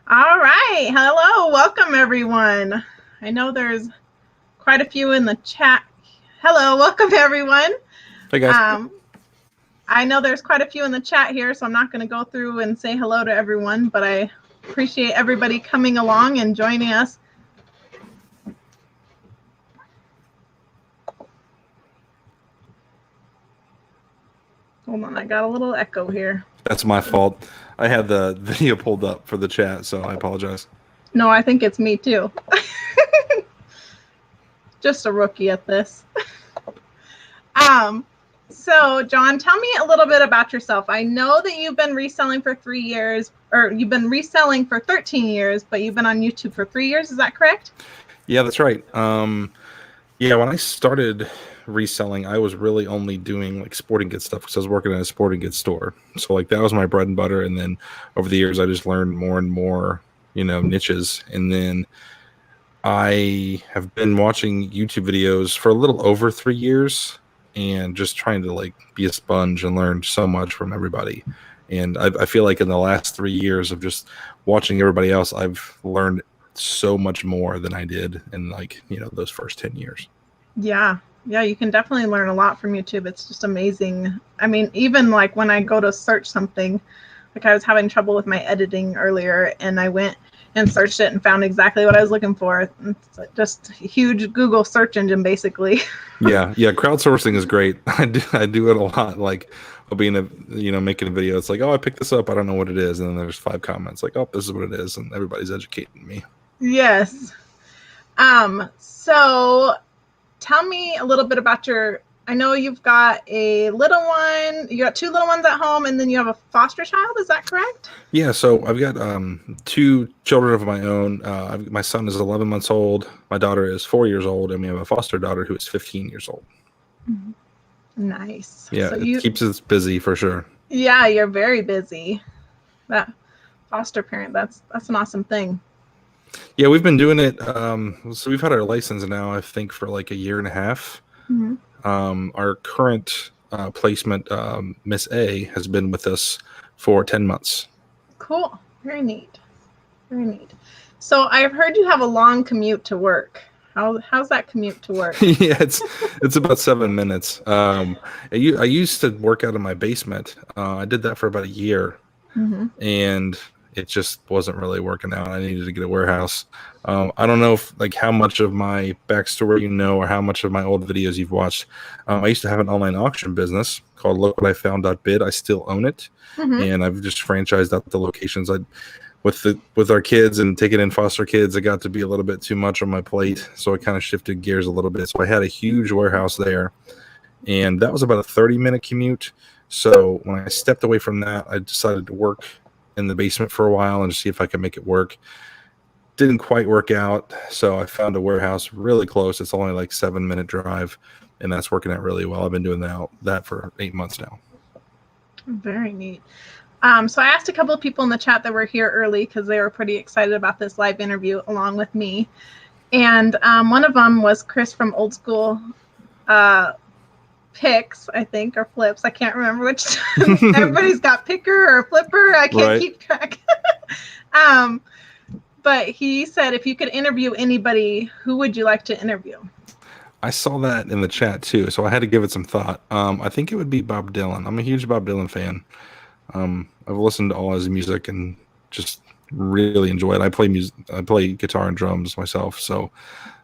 All right. Hello. Welcome, everyone. I know there's quite a few in the chat. Hello. Welcome, everyone. Hey, guys. I know there's quite a few in the chat here, so I'm not going to go through and say hello to everyone, but I appreciate everybody coming along and joining us. Hold on. I got a little echo here. That's my fault. I had the video pulled up for the chat, so I apologize. No, I think it's me too. Just a rookie at this. So John, tell me a little bit about yourself. I know that you've been reselling for 3 years, or you've been reselling for 13 years, but you've been on YouTube for 3 years. Is that correct? Yeah, that's right. Yeah, when I started reselling, I was really only doing like sporting goods stuff because I was working at a sporting goods store. So like that was my bread and butter. And then over the years, I just learned more and more, niches. And then I have been watching YouTube videos for a little over 3 years and just trying to like be a sponge and learn so much from everybody. And I feel like in the last 3 years of just watching everybody else, I've learned so much more than I did in like, those first 10 years. Yeah, you can definitely learn a lot from YouTube. It's just amazing. I mean, even like when I go to search something, like I was having trouble with my editing earlier, and I went and searched it and found exactly what I was looking for. It's just a huge Google search engine, basically. Yeah. Crowdsourcing is great. I do it a lot. Like I'll be making a video. It's like, oh, I picked this up. I don't know what it is. And then there's 5 comments like, oh, this is what it is. And everybody's educating me. Yes. So tell me a little bit about I know you've got a little one, you got 2 little ones at home, and then you have a foster child. Is that correct? Yeah. So I've got 2 children of my own. My son is 11 months old. My daughter is 4 years old. And we have a foster daughter who is 15 years old. Mm-hmm. Nice. Yeah. So it keeps us busy for sure. Yeah. You're very busy. That foster parent, that's an awesome thing. Yeah, we've been doing it. So we've had our license now, I think, for like a year and a half. Mm-hmm. Our current placement, Miss A, has been with us for 10 months. Cool. Very neat. Very neat. So I've heard you have a long commute to work. How's that commute to work? Yeah, it's about 7 minutes. I used to work out in my basement. I did that for about a year, and it just wasn't really working out. I needed to get a warehouse. I don't know how much of my backstory or how much of my old videos you've watched. I used to have an online auction business called LookWhatIFound.bid. I still own it, and I've just franchised out the locations. With our kids and taking in foster kids, it got to be a little bit too much on my plate, so I kind of shifted gears a little bit. So I had a huge warehouse there, and that was about a 30-minute commute. So when I stepped away from that, I decided to work in the basement for a while and just see if I could make it work. Didn't quite work out, so I found a warehouse really close. It's only like 7-minute drive, and that's working out really well. I've been doing that for 8 months now. Very neat. So I asked a couple of people in the chat that were here early because they were pretty excited about this live interview along with me. And one of them was Chris from Old School Picks, I think, or Flips. I can't remember which. Everybody's got Picker or Flipper. I can't keep track. But he said, if you could interview anybody, who would you like to interview? I saw that in the chat too, so I had to give it some thought. I think it would be Bob Dylan. I'm a huge Bob Dylan fan. I've listened to all his music and just really enjoy it. I play guitar and drums myself, so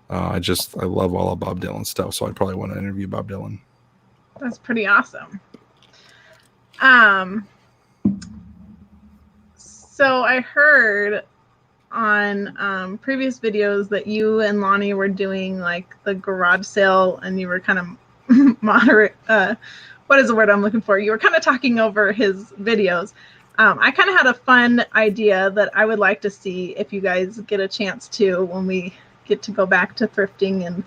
I love all of Bob Dylan stuff. So I probably want to interview Bob Dylan. That's pretty awesome. So I heard on previous videos that you and Lonnie were doing like the garage sale, and you were kind of moderate. What is the word I'm looking for? You were kind of talking over his videos. I kind of had a fun idea that I would like to see if you guys get a chance to, when we get to go back to thrifting and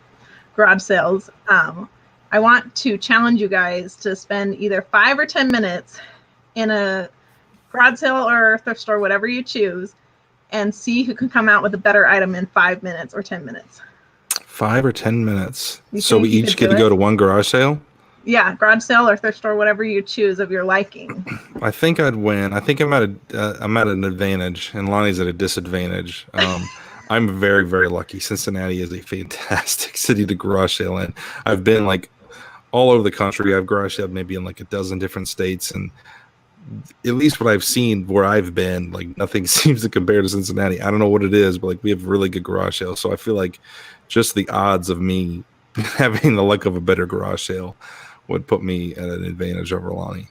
garage sales. I want to challenge you guys to spend either 5 or 10 minutes in a garage sale or thrift store, whatever you choose, and see who can come out with a better item in 5 minutes or 10 minutes. 5 or 10 minutes. So we each get to go to one garage sale? Yeah, garage sale or thrift store, whatever you choose of your liking. I think I'd win. I think I'm at an advantage, and Lonnie's at a disadvantage. I'm very, very lucky. Cincinnati is a fantastic city to garage sale in. I've been like all over the country. I've garage sale maybe in like a dozen different states, and at least what I've seen where I've been, like nothing seems to compare to Cincinnati. I don't know what it is, but like we have really good garage sales. So I feel like just the odds of me having the luck of a better garage sale would put me at an advantage over Lonnie.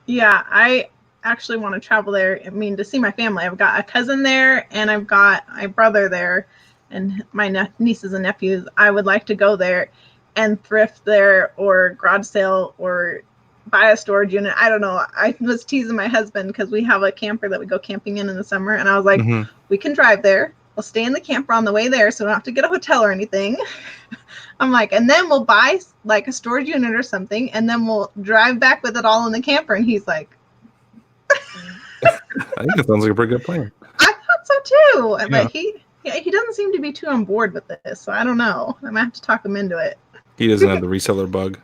Yeah, I actually want to travel there. I mean, to see my family. I've got a cousin there, and I've got my brother there, and my nieces and nephews. I would like to go there and thrift there, or garage sale, or buy a storage unit. I don't know. I was teasing my husband because we have a camper that we go camping in the summer, and I was like, we can drive there. We'll stay in the camper on the way there, so we don't have to get a hotel or anything. I'm like, and then we'll buy like a storage unit or something, and then we'll drive back with it all in the camper. And he's like, I think that sounds like a pretty good plan. I thought so too. Yeah. But he doesn't seem to be too on board with this, so I don't know. I might have to talk him into it. He doesn't have the reseller bug.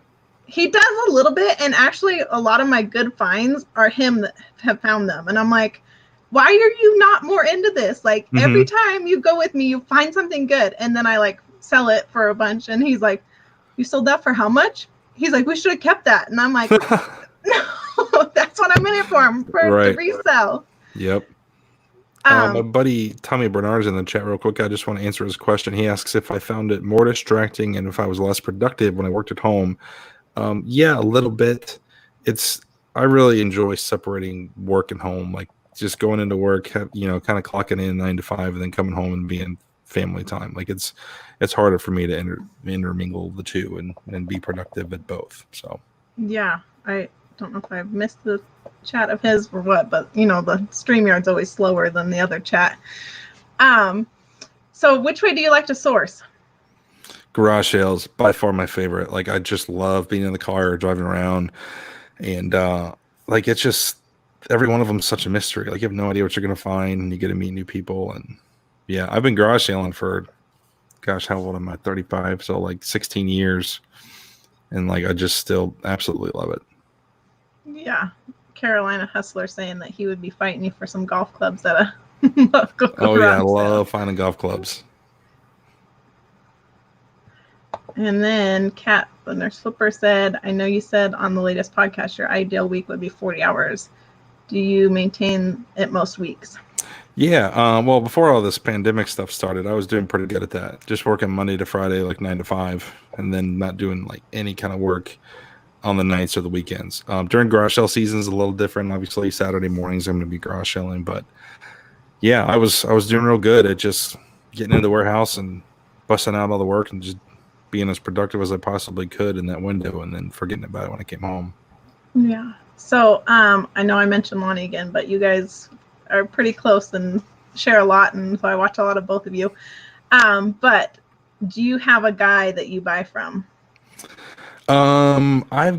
He does a little bit, and actually a lot of my good finds are him that have found them. And I'm like, why are you not more into this? Like every time you go with me, you find something good, and then I like sell it for a bunch. And he's like, you sold that for how much? He's like, we should have kept that. And I'm like, no, that's what I'm in it for to resell. Yep. My buddy Tommy Bernard's in the chat real quick. I just want to answer his question. He asks if I found it more distracting and if I was less productive when I worked at home. Yeah, a little bit. I really enjoy separating work and home, like just going into work, kind of clocking in 9 to 5 and then coming home and being family time. Like it's harder for me to intermingle the two and be productive at both. So yeah, I don't know if I've missed the chat of his or what, but the StreamYard's always slower than the other chat. So which way do you like to source? Garage sales, by far my favorite. Like I just love being in the car or driving around, and like it's just every one of them is such a mystery. Like you have no idea what you're gonna find, and you get to meet new people. And yeah, I've been garage selling for, gosh, how old am I? 35, so like 16 years, and like I just still absolutely love it. Yeah, Carolina Hustler saying that he would be fighting you for some golf clubs at a local Oh yeah, I love finding golf clubs. And then Kat, the nurse flipper, said, I know you said on the latest podcast your ideal week would be 40 hours. Do you maintain it most weeks? Yeah, well, before all this pandemic stuff started, I was doing pretty good at that. Just working Monday to Friday, like 9 to 5, and then not doing like any kind of work on the nights or the weekends. During garage sale season is a little different. Obviously, Saturday mornings I'm going to be garage selling, but yeah, I was doing real good at just getting into the warehouse and busting out all the work and just being as productive as I possibly could in that window, and then forgetting about it when I came home. Yeah. So I know I mentioned Lonnie again, but you guys are pretty close and share a lot, and so I watch a lot of both of you. But do you have a guy that you buy from? I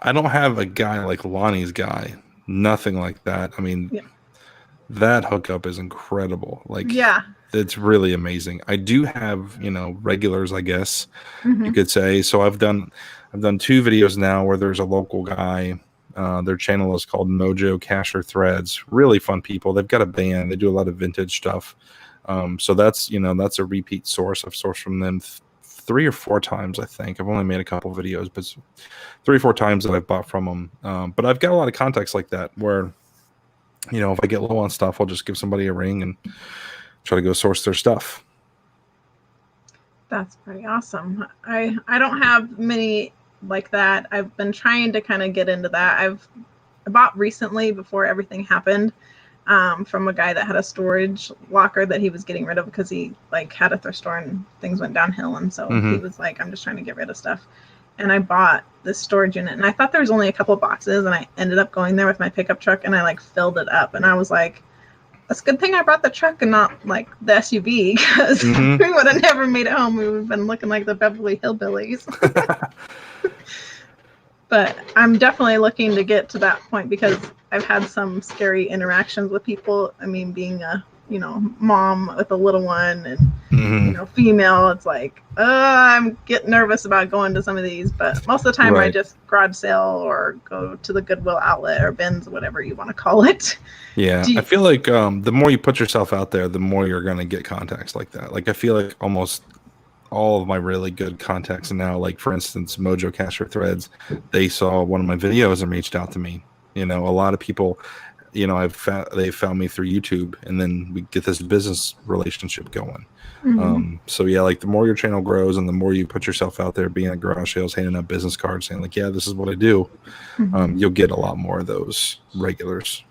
don't have a guy like Lonnie's guy. Nothing like that. I mean, that hookup is incredible. Like, yeah, it's really amazing. I do have, regulars, I guess you could say. So I've done 2 videos now where there's a local guy. Their channel is called Mojo Casher Threads. Really fun people. They've got a band. They do a lot of vintage stuff. So that's a repeat source. I've sourced from them 3 or 4 times, I think. I've only made a couple videos, but 3 or 4 times that I've bought from them. But I've got a lot of contacts like that where, if I get low on stuff, I'll just give somebody a ring and try to go source their stuff. That's pretty awesome. I don't have many like that. I've been trying to kind of get into that. I bought recently before everything happened from a guy that had a storage locker that he was getting rid of because he had a thrift store and things went downhill, and so he was like, I'm just trying to get rid of stuff. And I bought this storage unit, and I thought there was only a couple of boxes, and I ended up going there with my pickup truck, and I filled it up, and I was like, that's a good thing I brought the truck and not the SUV, because we would have never made it home. We would have been looking like the Beverly Hillbillies. But I'm definitely looking to get to that point because I've had some scary interactions with people. I mean, being a mom with a little one, and female, it's like, I'm getting nervous about going to some of these, but most of the time I just garage sale or go to the Goodwill outlet or bins, whatever you want to call it. Yeah, I feel like the more you put yourself out there, the more you're going to get contacts like that. Like I feel like almost all of my really good contacts now, like for instance, Mojo Cash or Threads, they saw one of my videos and reached out to me. A lot of people, they found me through YouTube, and then we get this business relationship going. So yeah, like the more your channel grows and the more you put yourself out there, being at garage sales, handing out business cards, saying like, yeah, this is what I do, you'll get a lot more of those regulars.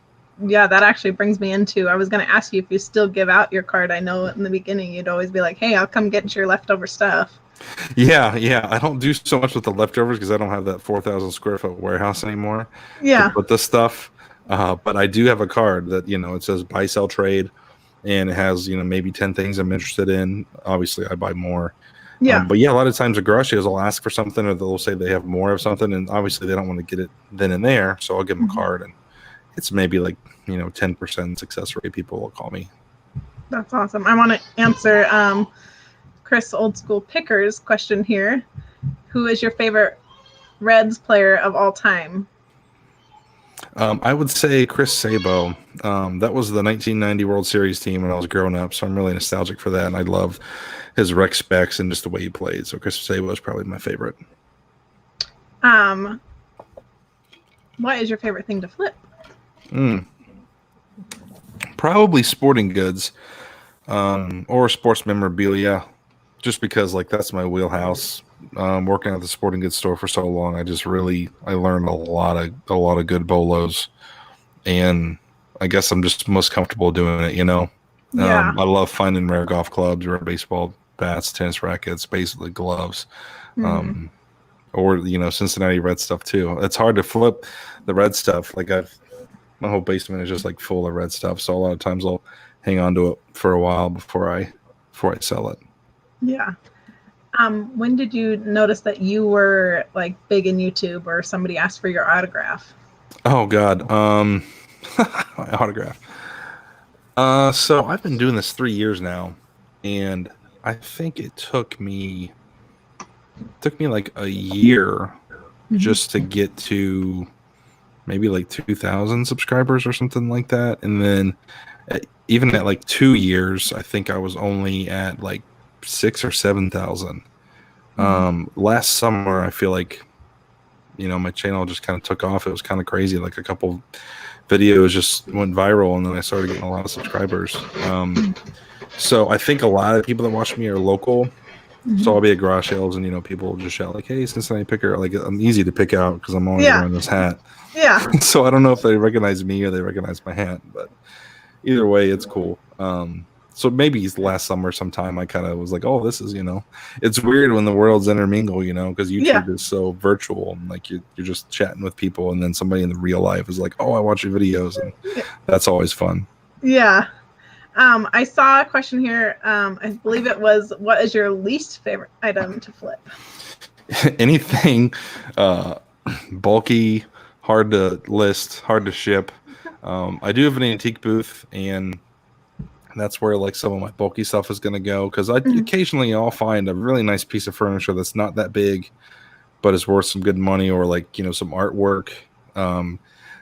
Yeah, that actually brings me into, I was going to ask you if you still give out your card. I know in the beginning you'd always be like, hey, I'll come get your leftover stuff. Yeah. I don't do so much with the leftovers because I don't have that 4,000 square foot warehouse anymore to put this stuff. But I do have a card that, it says buy, sell, trade, and it has, maybe 10 things I'm interested in. Obviously, I buy more. Yeah. But yeah, a lot of times the garage sales will ask for something, or they'll say they have more of something, and obviously they don't want to get it then and there. So I'll give them a card, and it's maybe like 10% success rate. People will call me. That's awesome. I want to answer Chris Old School Pickers question here. Who is your favorite Reds player of all time? I would say Chris Sabo. That was the 1990 World Series team when I was growing up, so I'm really nostalgic for that, and I love his rec specs and just the way he played. So Chris Sabo is probably my favorite. What is your favorite thing to flip? Probably sporting goods, or sports memorabilia, just because like that's my wheelhouse. Working at the sporting goods store for so long, I learned a lot of good bolos, and I guess I'm just most comfortable doing it. Yeah. I love finding rare golf clubs, rare baseball bats, tennis rackets, basically gloves, or Cincinnati Red stuff too. It's hard to flip the red stuff. Like my whole basement is just like full of red stuff, so a lot of times I'll hang on to it for a while before I sell it. Yeah. When did you notice that you were like big in YouTube, or somebody asked for your autograph? Oh God, my autograph. So I've been doing this 3 years now, and I think it took me like a year just to get to maybe like 2,000 subscribers or something like that. And then even at like 2 years, I think I was only at like 6,000 or 7,000. Last summer, I feel like, my channel just kind of took off. It was kind of crazy. Like a couple videos just went viral, and then I started getting a lot of subscribers. So I think a lot of people that watch me are local. So I'll be at garage sales, and people will just shout like, "Hey, Cincinnati Picker!" Like I'm easy to pick out because I'm always wearing this hat. Yeah. So I don't know if they recognize me or they recognize my hat, but either way, it's cool. So maybe last summer sometime I kind of was like, "Oh, this is it's weird when the worlds intermingle, because YouTube is so virtual, and like you're just chatting with people, and then somebody in the real life is like, "Oh, I watch your videos," and that's always fun. Yeah. I saw a question here. I believe it was, what is your least favorite item to flip? Anything bulky, hard to list, hard to ship. I do have an antique booth, and that's where like some of my bulky stuff is going to go, because occasionally I'll find a really nice piece of furniture that's not that big, but is worth some good money, or like some artwork.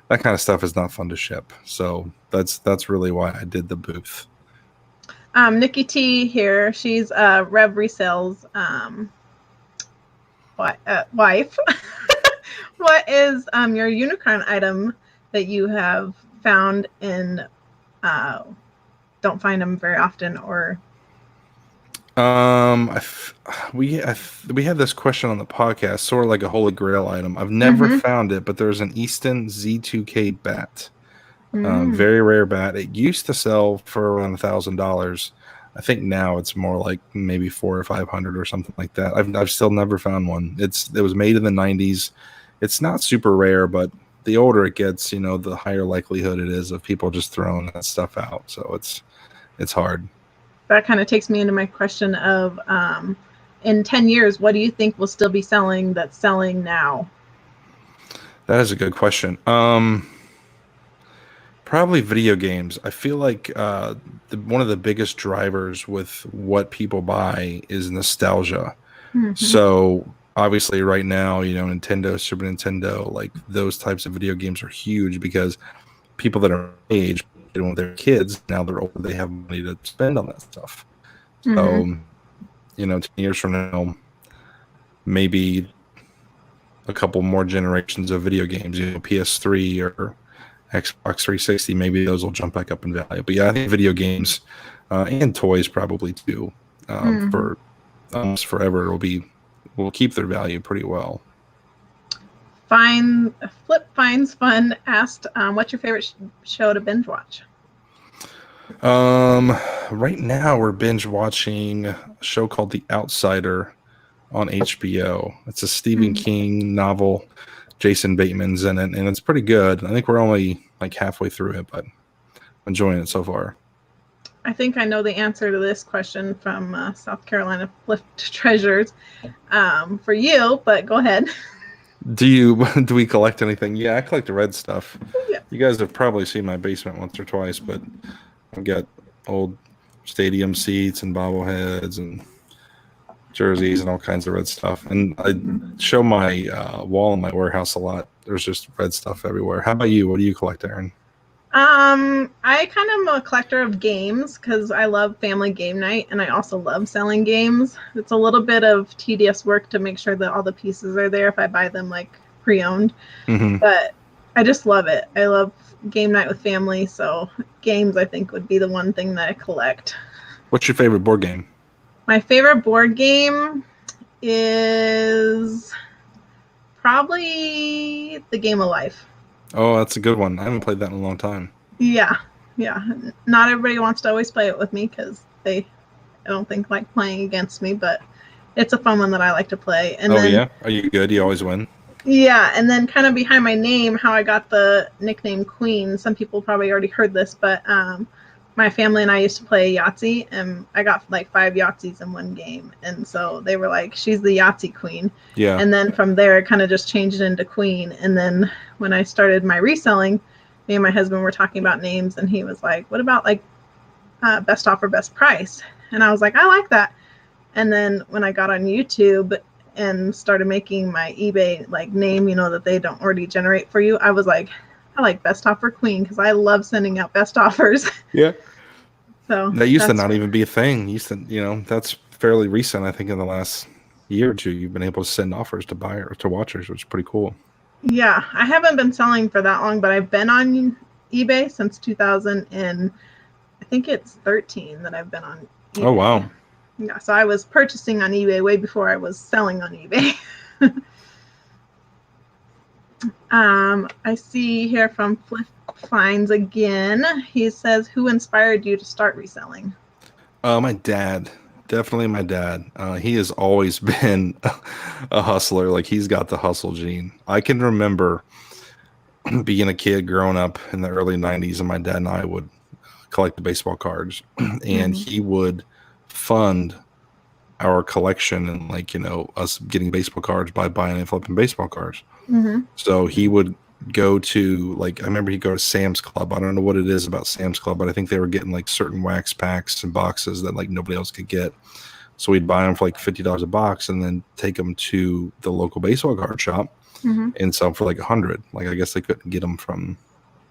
That kind of stuff is not fun to ship. So that's really why I did the booth. Nikki T here. She's Rev Resale's wife. What is your unicorn item that you have found in don't find them very often, or? We had this question on the podcast, sort of like a holy grail item. I've never found it, but there's an Easton Z2K bat. Very rare bat. It used to sell for around $1,000. I think now it's more like maybe $400 or $500 or something like that. I've still never found one. It was made in the 90s. It's not super rare, but the older it gets, the higher likelihood it is of people just throwing that stuff out. So it's hard. That kind of takes me into my question of, in 10 years, what do you think will still be selling that's selling now? That is a good question. Probably video games. I feel like one of the biggest drivers with what people buy is nostalgia. So obviously right now, Nintendo, Super Nintendo, like those types of video games are huge because people that are age, with their kids, now they're older, they have money to spend on that stuff. So, 10 years from now, maybe a couple more generations of video games, PS3 or Xbox 360, maybe those will jump back up in value. But yeah, I think video games and toys probably too, for almost forever will keep their value pretty well. Flip Finds Fun asked, what's your favorite show to binge watch? Right now we're binge watching a show called The Outsider on HBO. It's a Stephen King novel. Jason Bateman's in it, and it's pretty good. I think we're only like halfway through it, but enjoying it so far. I think I know the answer to this question from South Carolina Flipped Treasures for you, but go ahead. Do we collect anything? Yeah, I collect the red stuff. Yeah. You guys have probably seen my basement once or twice, but I've got old stadium seats and bobbleheads and jerseys and all kinds of red stuff. And I show my wall in my warehouse a lot. There's just red stuff everywhere. How about you? What do you collect, Aaron? I kind of am a collector of games because I love family game night, and I also love selling games. It's a little bit of tedious work to make sure that all the pieces are there if I buy them like pre-owned, but I just love it. I love game night with family, so games I think would be the one thing that I collect. What's your favorite board game? My favorite board game is probably The Game of Life. Oh, that's a good one. I haven't played that in a long time. Yeah. Not everybody wants to always play it with me because I don't think like playing against me, but it's a fun one that I like to play. And yeah? Are you good? You always win? Yeah, and then kind of behind my name, how I got the nickname Queen. Some people probably already heard this, but my family and I used to play Yahtzee, and I got like 5 Yahtzees in one game. And so they were like, she's the Yahtzee Queen. Yeah. And then from there, it kind of just changed into Queen. And then when I started my reselling, me and my husband were talking about names, and he was like, what about like best offer, best price? And I was like, I like that. And then when I got on YouTube and started making my eBay like name, that they don't already generate for you, I was like, I like best offer Queen because I love sending out best offers. Yeah. So that used to not even be a thing. That's fairly recent. I think in the last year or two, you've been able to send offers to buyers, to watchers, which is pretty cool. Yeah, I haven't been selling for that long, but I've been on eBay since 2000, and I think it's 13 that I've been on eBay. Oh, wow. Yeah, so I was purchasing on eBay way before I was selling on eBay. I see here from Flip Finds again. He says, who inspired you to start reselling? My dad. Definitely my dad. He has always been a hustler. Like, he's got the hustle gene. I can remember being a kid growing up in the early 90s, and my dad and I would collect the baseball cards, and he would fund our collection and us getting baseball cards by buying and flipping baseball cards. So he would go to I remember he'd go to Sam's Club. I don't know what it is about Sam's Club, but I think they were getting like certain wax packs and boxes that like nobody else could get. So we'd buy them for like $50 a box and then take them to the local baseball card shop and sell them for like $100. Like, I guess they couldn't get them from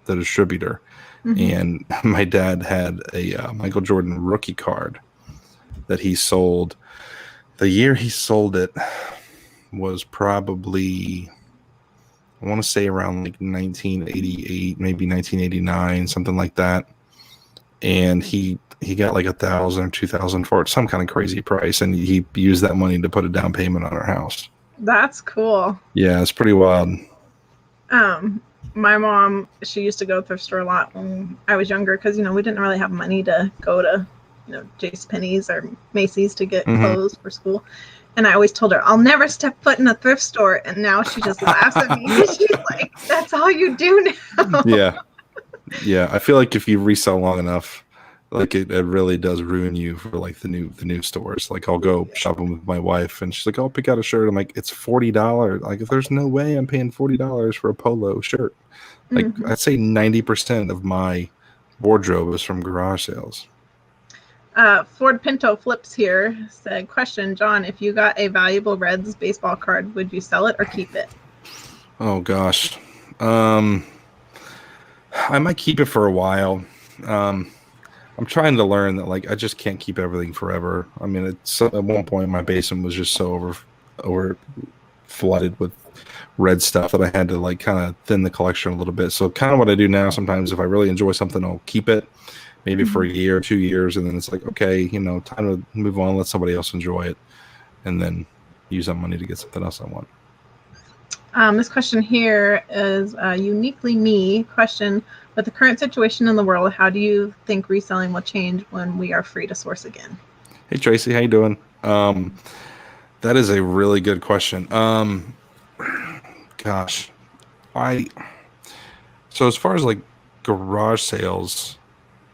the distributor. And my dad had a Michael Jordan rookie card that he sold. The year he sold it was probably, I want to say around like 1988, maybe 1989, something like that. And he got like $1,000 or $2,000 for it, some kind of crazy price, and he used that money to put a down payment on our house. That's cool. Yeah, it's pretty wild. My mom, she used to go to the thrift store a lot when I was younger because we didn't really have money to go to JCPenney's or Macy's to get clothes for school. And I always told her, I'll never step foot in a thrift store. And now she just laughs at me. She's like, that's all you do now. Yeah. I feel like if you resell long enough, like it really does ruin you for like the new stores. Like, I'll go shopping with my wife and she's like, I'll pick out a shirt. I'm like, it's $40. Like, if there's no way I'm paying $40 for a polo shirt. Like I'd say 90% of my wardrobe is from garage sales. Ford Pinto Flips here said, question, John, if you got a valuable Reds baseball card, would you sell it or keep it? Oh gosh. I might keep it for a while. I'm trying to learn that like I just can't keep everything forever. I mean, it's at one point my basement was just so over flooded with red stuff that I had to like kind of thin the collection a little bit. So kind of what I do now, sometimes if I really enjoy something, I'll keep it maybe for a year or 2 years, and then it's like, okay, you know, time to move on, let somebody else enjoy it, and then use that money to get something else I want. This question here is a uniquely me question. With the current situation in the world, how do you think reselling will change when we are free to source again? Hey Tracy, how you doing? That is a really good question. Gosh, so as far as like garage sales,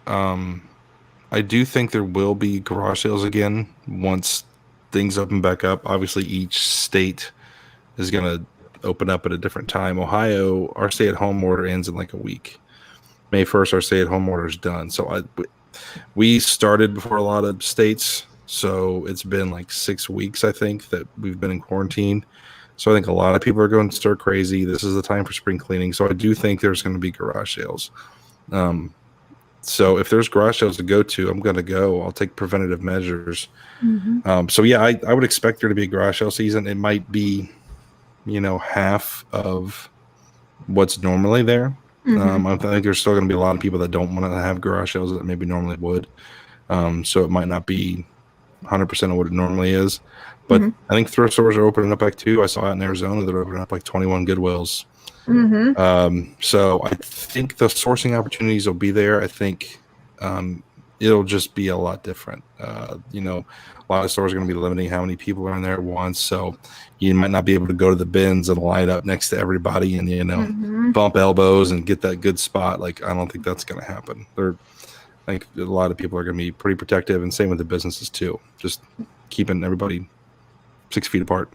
I do think there will be garage sales again once things open back up. Obviously, each state is going to open up at a different time. Ohio, our stay-at-home order ends in like a week. May 1st, our stay-at-home order is done. So we started before a lot of states, so it's been like 6 weeks, I think, that we've been in quarantine. So I think a lot of people are going to stir crazy. This is the time for spring cleaning. So I do think there's going to be garage sales. So if there's garage sales to go to, I'm going to go. I'll take preventative measures. So yeah, I would expect there to be a garage sale season. It might be, you know, half of what's normally there. I think there's still going to be a lot of people that don't want to have garage sales that maybe normally would. So it might not be 100% of what it normally is. But I think thrift stores are opening up like too. I saw it in Arizona. They're opening up like 21 Goodwills. So I think the sourcing opportunities will be there. I think it'll just be a lot different. You know, a lot of stores are going to be limiting how many people are in there at once. So you might not be able to go to the bins and line up next to everybody and, you know, bump elbows and get that good spot. Like, I don't think that's going to happen. I think a lot of people are going to be pretty protective, and same with the businesses too. Just keeping everybody 6 feet apart.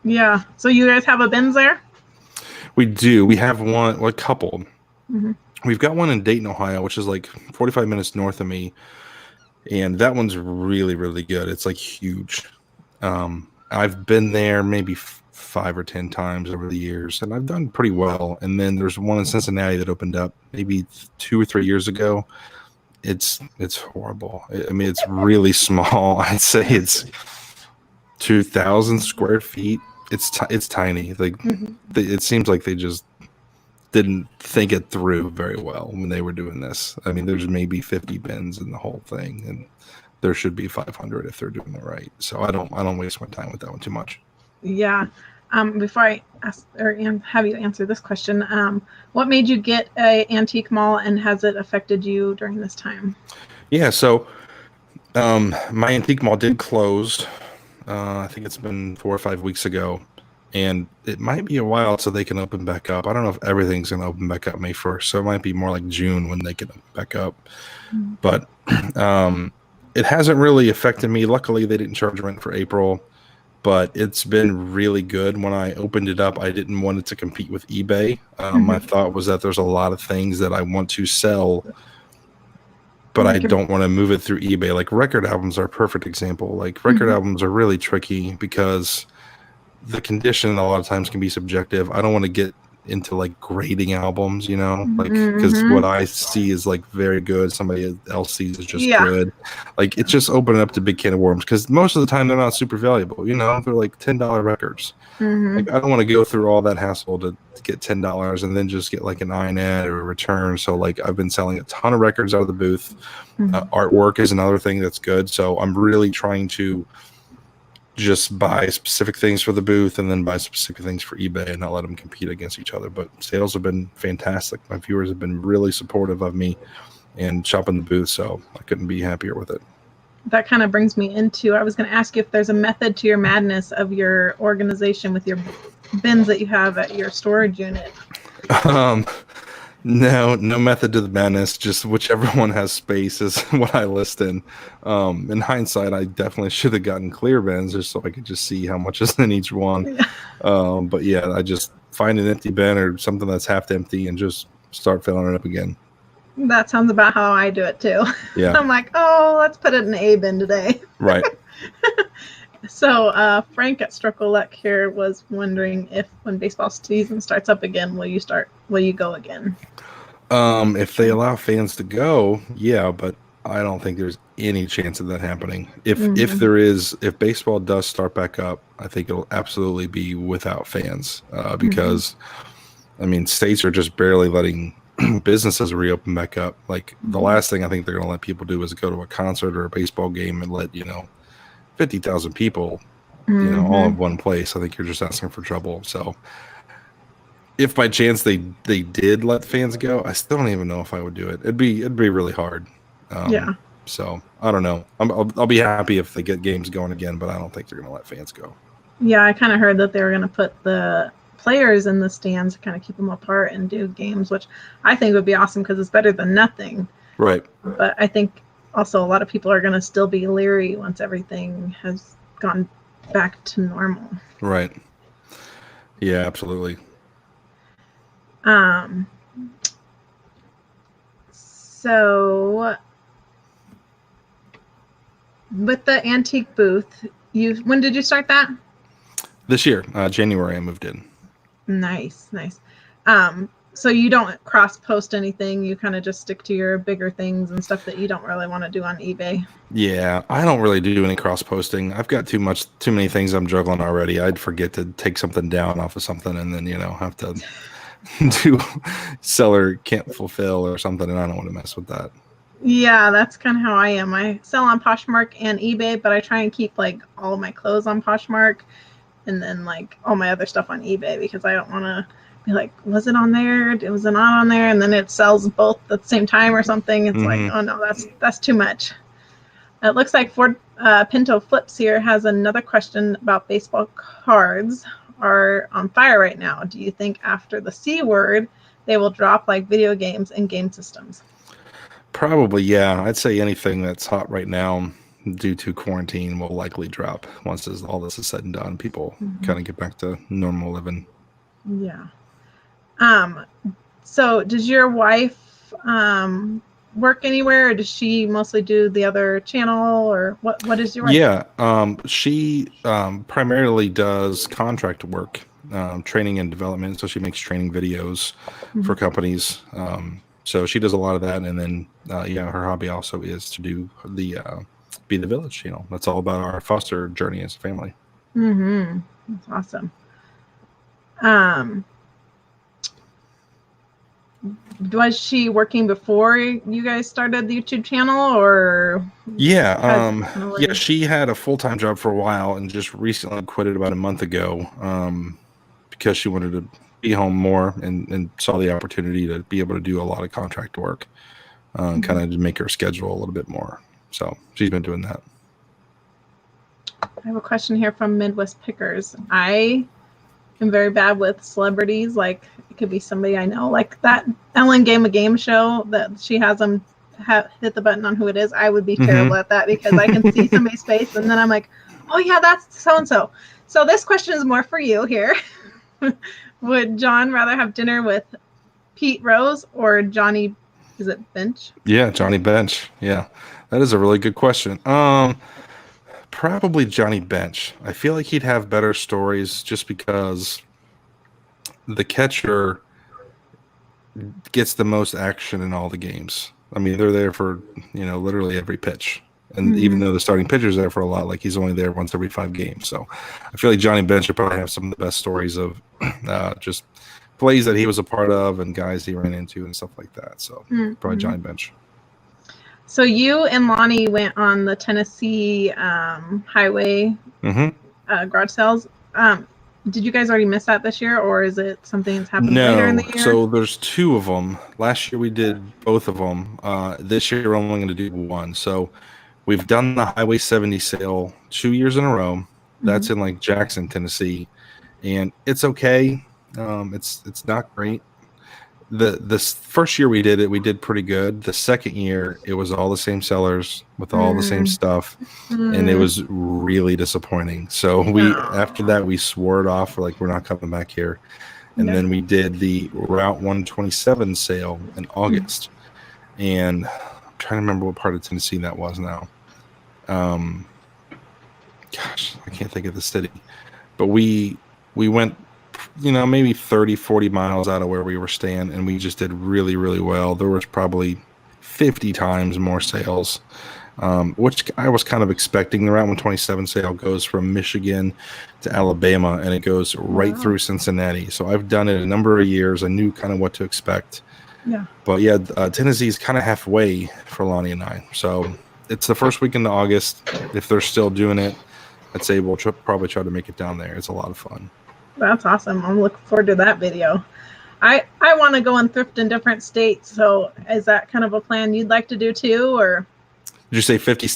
Yeah. So you guys have a bins there? We do. We have one, well, a couple. We've got one in Dayton, Ohio, which is like 45 minutes north of me. And that one's really, really good. It's like huge. I've been there maybe 5 or 10 times over the years, and I've done pretty well. And then there's one in Cincinnati that opened up maybe 2 or 3 years ago. It's horrible. I mean, it's really small. I'd say it's 2,000 square feet. It's tiny. Like it seems like they just didn't think it through very well when they were doing this. I mean, there's maybe 50 bins in the whole thing, and there should be 500 if they're doing it right. So I don't waste my time with that one too much. Yeah. Before I ask or have you answer this question, what made you get a antique mall, and has it affected you during this time? Yeah. So my antique mall did close. I think it's been 4 or 5 weeks ago, and it might be a while so they can open back up. I don't know if everything's going to open back up May 1st, so it might be more like June when they can open back up. But it hasn't really affected me. Luckily, they didn't charge rent for April, but it's been really good. When I opened it up, I didn't want it to compete with eBay. My thought was that there's a lot of things that I want to sell, but I don't want to move it through eBay. Like record albums are a perfect example. Like record albums are really tricky because the condition a lot of times can be subjective. I don't want to get into like grading albums, you know, like because what I see is like very good, somebody else sees is just good. Like it's just opening up to big can of worms because most of the time they're not super valuable, you know. They're like $10 records. Like I don't want to go through all that hassle to get $10 and then just get like an INET or a return. So like I've been selling a ton of records out of the booth. Artwork is another thing that's good. So I'm really trying to just buy specific things for the booth and then buy specific things for eBay and not let them compete against each other. But sales have been fantastic. My viewers have been really supportive of me and shopping the booth, so I couldn't be happier with it. That kind of brings me into, I was going to ask you if there's a method to your madness of your organization with your bins that you have at your storage unit. No method to the madness. Just whichever one has space is what I list in. In hindsight, I definitely should have gotten clear bins just so I could just see how much is in each one. But yeah, I just find an empty bin or something that's half empty and just start filling it up again. That sounds about how I do it too. Yeah. I'm like, oh, let's put it in A bin today. Right. So Frank at Struckleluck here was wondering if when baseball season starts up again, will you go again? If they allow fans to go, yeah, but I don't think there's any chance of that happening. If baseball does start back up, I think it'll absolutely be without fans because I mean, states are just barely letting businesses reopen back up. Like the last thing I think they're going to let people do is go to a concert or a baseball game and let 50,000 people all in one place. I think you're just asking for trouble. So if by chance they did let fans go, I still don't even know if I would do it. It'd be really hard. Yeah. So I don't know. I'll be happy if they get games going again, but I don't think they're going to let fans go. Yeah, I kind of heard that they were going to put the players in the stands to kind of keep them apart and do games, which I think would be awesome because it's better than nothing. Right. But I think also a lot of people are going to still be leery once everything has gone back to normal. Right. Yeah, absolutely. So with the antique booth, when did you start that? This year, January, I moved in. Nice. So you don't cross post anything. You kind of just stick to your bigger things and stuff that you don't really want to do on eBay. Yeah, I don't really do any cross posting. I've got too many things I'm juggling already. I'd forget to take something down off of something and then have to do seller can't fulfill or something, and I don't want to mess with that. Yeah, that's kind of how I am. I sell on Poshmark and eBay, but I try and keep like all of my clothes on Poshmark and then like all my other stuff on eBay because I don't want to be like, was it on there? Was it not on there? And then it sells both at the same time or something. It's like, oh no, that's too much. It looks like Ford Pinto Flips here has another question about baseball cards are on fire right now. Do you think after the C word, they will drop like video games and game systems? Probably, yeah. I'd say anything that's hot right now due to quarantine will likely drop once all this is said and done. People kind of get back to normal living. Yeah. So does your wife work anywhere, or does she mostly do the other channel, or what is your wife? Yeah, she primarily does contract work, training and development. So she makes training videos for companies. So she does a lot of that, and then her hobby also is to do the Be the Village channel. That's all about our foster journey as a family. That's awesome. Was she working before you guys started the YouTube channel, or? Yeah, she had a full-time job for a while and just recently quit it about a month ago because she wanted to be home more and saw the opportunity to be able to do a lot of contract work, kind of to make her schedule a little bit more. So she's been doing that. I have a question here from Midwest Pickers. I am very bad with celebrities. Like it could be somebody I know, like that Ellen Game a Game show that she has them hit the button on who it is. I would be terrible at that because I can see somebody's face and then I'm like, oh yeah, that's so-and-so. So this question is more for you here. Would John rather have dinner with Pete Rose or Johnny, is it Bench? Yeah, Johnny Bench. Yeah, that is a really good question. Probably Johnny Bench. I feel like he'd have better stories just because the catcher gets the most action in all the games. I mean, they're there for, literally every pitch. And even though the starting pitcher's there for a lot, like he's only there once every 5 games. So I feel like Johnny Bench would probably have some of the best stories of just plays that he was a part of and guys he ran into and stuff like that. So probably Johnny Bench. So you and Lonnie went on the Tennessee highway garage sales. Did you guys already miss that this year, or is it something that's happening later in the year? So there's 2 of them. Last year we did both of them. This year we're only going to do 1. So we've done the Highway 70 sale 2 years in a row. That's in like Jackson, Tennessee, and it's okay. It's not great. The first year we did it, we did pretty good. The second year, it was all the same sellers with all the same stuff, and it was really disappointing. So after that, we swore it off. We're like, we're not coming back here. And then we did the Route 127 sale in August. And I'm trying to remember what part of Tennessee that was now. Gosh, I can't think of the city. But we went, maybe 30, 40 miles out of where we were staying, and we just did really, really well. There was probably 50 times more sales, which I was kind of expecting. The Route 127 sale goes from Michigan to Alabama, and it goes right through Cincinnati. So I've done it a number of years. I knew kind of what to expect. Yeah. But yeah, Tennessee is kind of halfway for Lonnie and I. So it's the first weekend of August. If they're still doing it, I'd say we'll probably try to make it down there. It's a lot of fun. That's awesome. I'm looking forward to that video. I want to go and thrift in different states. So is that kind of a plan you'd like to do too, or? Did you say 50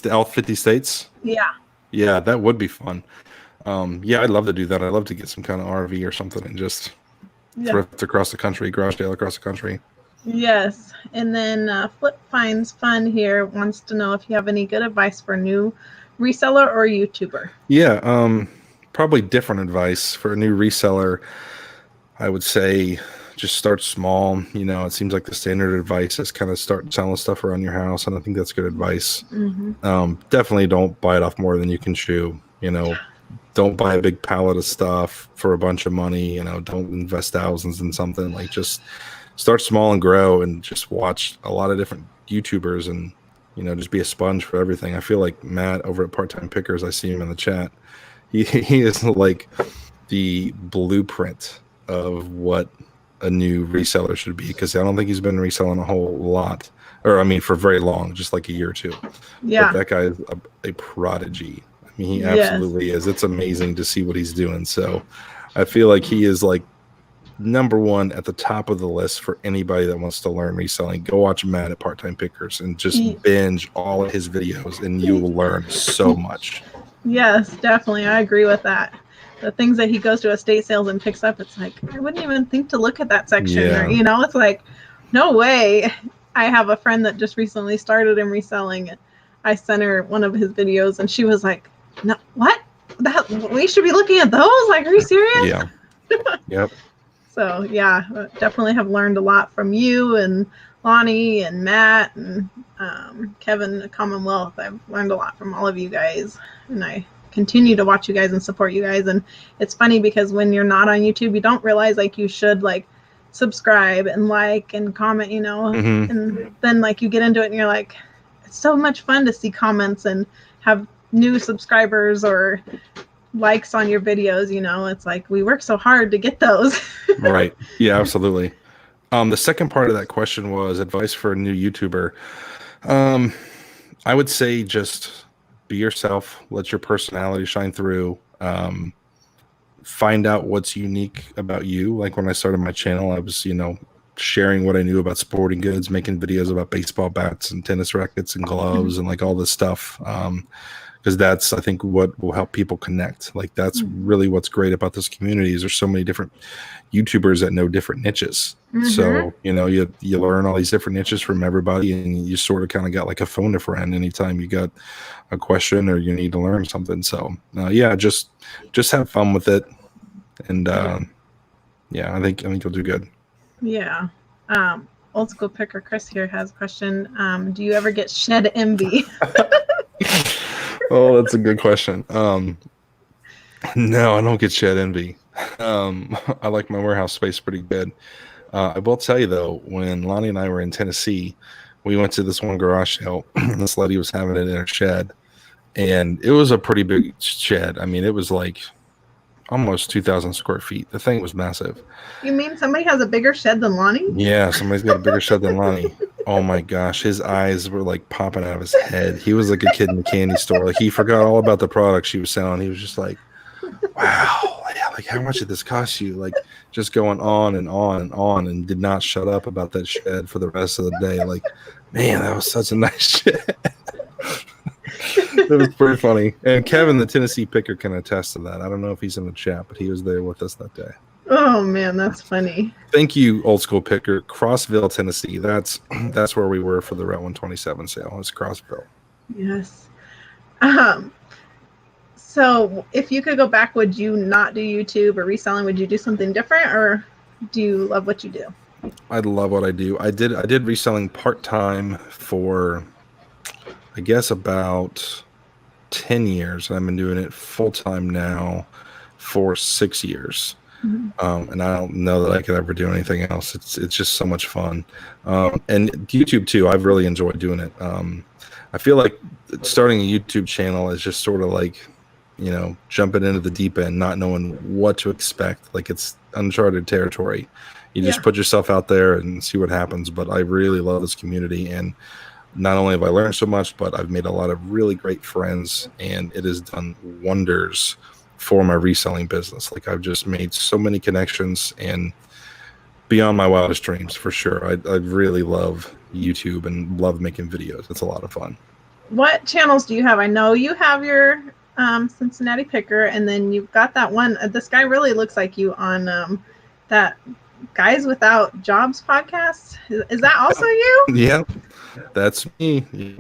states? Yeah. Yeah, that would be fun. Yeah, I'd love to do that. I'd love to get some kind of RV or something and just thrift across the country, garage sale across the country. Yes. And then Flip Finds Fun here wants to know if you have any good advice for a new reseller or YouTuber. Yeah, probably different advice for a new reseller. I would say just start small. It seems like the standard advice is kind of start selling stuff around your house, and I think that's good advice. Definitely don't bite off more than you can chew. Don't buy a big pallet of stuff for a bunch of money. Don't invest thousands in something. Like, just start small and grow, and just watch a lot of different YouTubers, and just be a sponge for everything. I feel like Matt over at Part-Time Pickers, I see him in the chat. He is like the blueprint of what a new reseller should be, because I don't think he's been reselling a whole lot, for very long, just like a year or two. Yeah. But that guy is a prodigy. He absolutely is. It's amazing to see what he's doing. So I feel like he is like number one at the top of the list for anybody that wants to learn reselling. Go watch Matt at Part-Time Pickers and just binge all of his videos, and you will learn so much. Yes, definitely. I agree with that. The things that he goes to estate sales and picks up, it's like, I wouldn't even think to look at that section. Yeah. Or, it's like, no way. I have a friend that just recently started in reselling. I sent her one of his videos, and she was like, no, what? We should be looking at those? Like, are you serious? Yeah. Yep. So, yeah, definitely have learned a lot from you and Lonnie and Matt and Kevin at Commonwealth. I've learned a lot from all of you guys, and I continue to watch you guys and support you guys. And it's funny because when you're not on YouTube, you don't realize like you should like subscribe and like and comment, and then like you get into it and you're like, it's so much fun to see comments and have new subscribers or likes on your videos. It's like we work so hard to get those. Right. Yeah, absolutely. The second part of that question was advice for a new YouTuber. I would say just be yourself, let your personality shine through, find out what's unique about you. Like when I started my channel, I was, sharing what I knew about sporting goods, making videos about baseball bats and tennis rackets and gloves and like all this stuff. Because that's, I think, what will help people connect. Like that's really what's great about this community is there's so many different YouTubers that know different niches. So, you learn all these different niches from everybody, and you sort of kind of got like a phone a friend anytime you got a question or you need to learn something. So, yeah, just have fun with it. And yeah, I think you'll do good. Yeah. Old school picker Chris here has a question. Do you ever get shed envy? Oh, that's a good question. No, I don't get shed envy. I like my warehouse space pretty good. I will tell you though, when Lonnie and I were in Tennessee, we went to this one garage sale. This lady was having it in her shed, and it was a pretty big shed. I mean, it was like almost 2,000 square feet. The thing was massive. You mean somebody has a bigger shed than Lonnie? Yeah, somebody's got a bigger shed than Lonnie. Oh my gosh, his eyes were like popping out of his head. He was like a kid in the candy store. Like he forgot all about the product she was selling. He was just like, wow, like how much did this cost you? Like just going on and on and on, and did not shut up about that shed for the rest of the day. Like, man, that was such a nice shed. It was pretty funny. And Kevin, the Tennessee picker, can attest to that. I don't know if he's in the chat, but he was there with us that day. Oh man, that's funny. Thank you, old school picker. Crossville, Tennessee. That's where we were for the Route 127 sale. It's Crossville. Yes. So if you could go back, would you not do YouTube or reselling? Would you do something different or? do you love what you do? I love what I do. I did reselling part-time for, I guess, about 10 years. And I've been doing it full-time now for 6 years. And I don't know that I could ever do anything else. It's just so much fun. And YouTube too, I've really enjoyed doing it. I feel like starting a YouTube channel is just sort of like, you know, jumping into the deep end, not knowing what to expect. Like it's uncharted territory. You just put yourself out there and see what happens. But I really love this community, and not only have I learned so much, but I've made a lot of really great friends, and it has done wonders for my reselling business. Like I've just made so many connections, and beyond my wildest dreams, for sure. I really love YouTube and love making videos. It's a lot of fun. What channels do you have? I know you have your Cincinnati picker, and then you've got that one. This guy really looks like you on that Guys Without Jobs podcast. Is that also you? Yeah, that's me.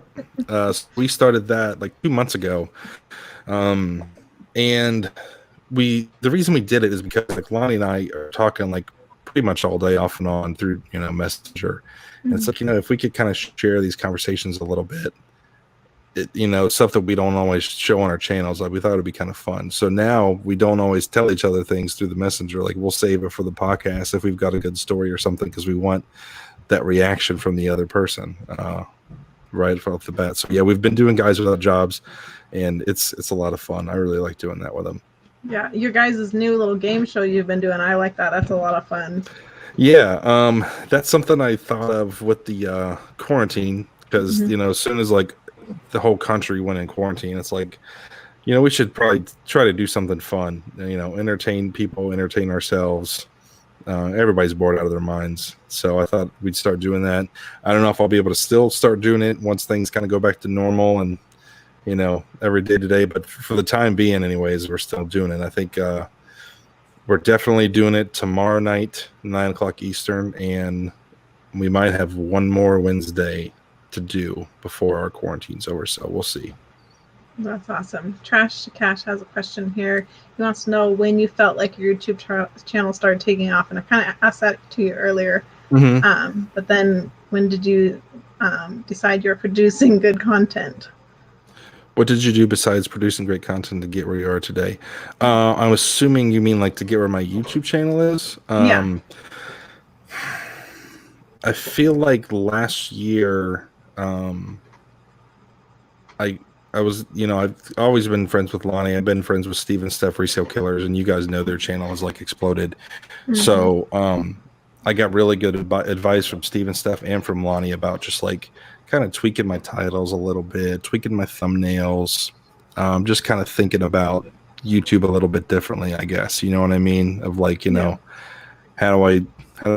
So we started that like 2 months ago. And the reason we did it is because like Lonnie and I are talking like pretty much all day off and on through, you know, Messenger. And it's like, you know, if we could kind of share these conversations a little bit, you know, stuff that we don't always show on our channels, like we thought it'd be kind of fun. So now we don't always tell each other things through the Messenger. Like we'll save it for the podcast if we've got a good story or something, because we want that reaction from the other person right off the bat. So yeah, we've been doing Guys Without Jobs, and it's a lot of fun. I really like doing that with them. Yeah, your guys' new little game show you've been doing, I like that. That's a lot of fun. Yeah, that's something I thought of with the quarantine, because you know, as soon as like the whole country went in quarantine, it's like, you know, we should probably try to do something fun, you know, entertain people, entertain ourselves. Everybody's bored out of their minds, so I thought we'd start doing that. I don't know if I'll be able to still start doing it once things kind of go back to normal and, you know, every day to day, but for the time being anyways, we're still doing it. I think we're definitely doing it tomorrow night, 9 o'clock Eastern, and we might have one more Wednesday to do before our quarantine's over, so we'll see. That's awesome. Trash to Cash has a question here. He wants to know when you felt like your YouTube channel started taking off, and I kind of asked that to you earlier. But then when did you decide you're producing good content? What did you do besides producing great content to get where you are today? I'm assuming you mean like to get where my YouTube channel is. Yeah. I feel like last year, I was, you know, I've always been friends with Lonnie. I've been friends with Steve and Steph, Resale Killers, and you guys know their channel has like exploded. So I got really good advice from Steve and Steph and from Lonnie about just like kind of tweaking my titles a little bit, tweaking my thumbnails, just kind of thinking about YouTube a little bit differently, I guess. You know what I mean? Of like, you know, how do I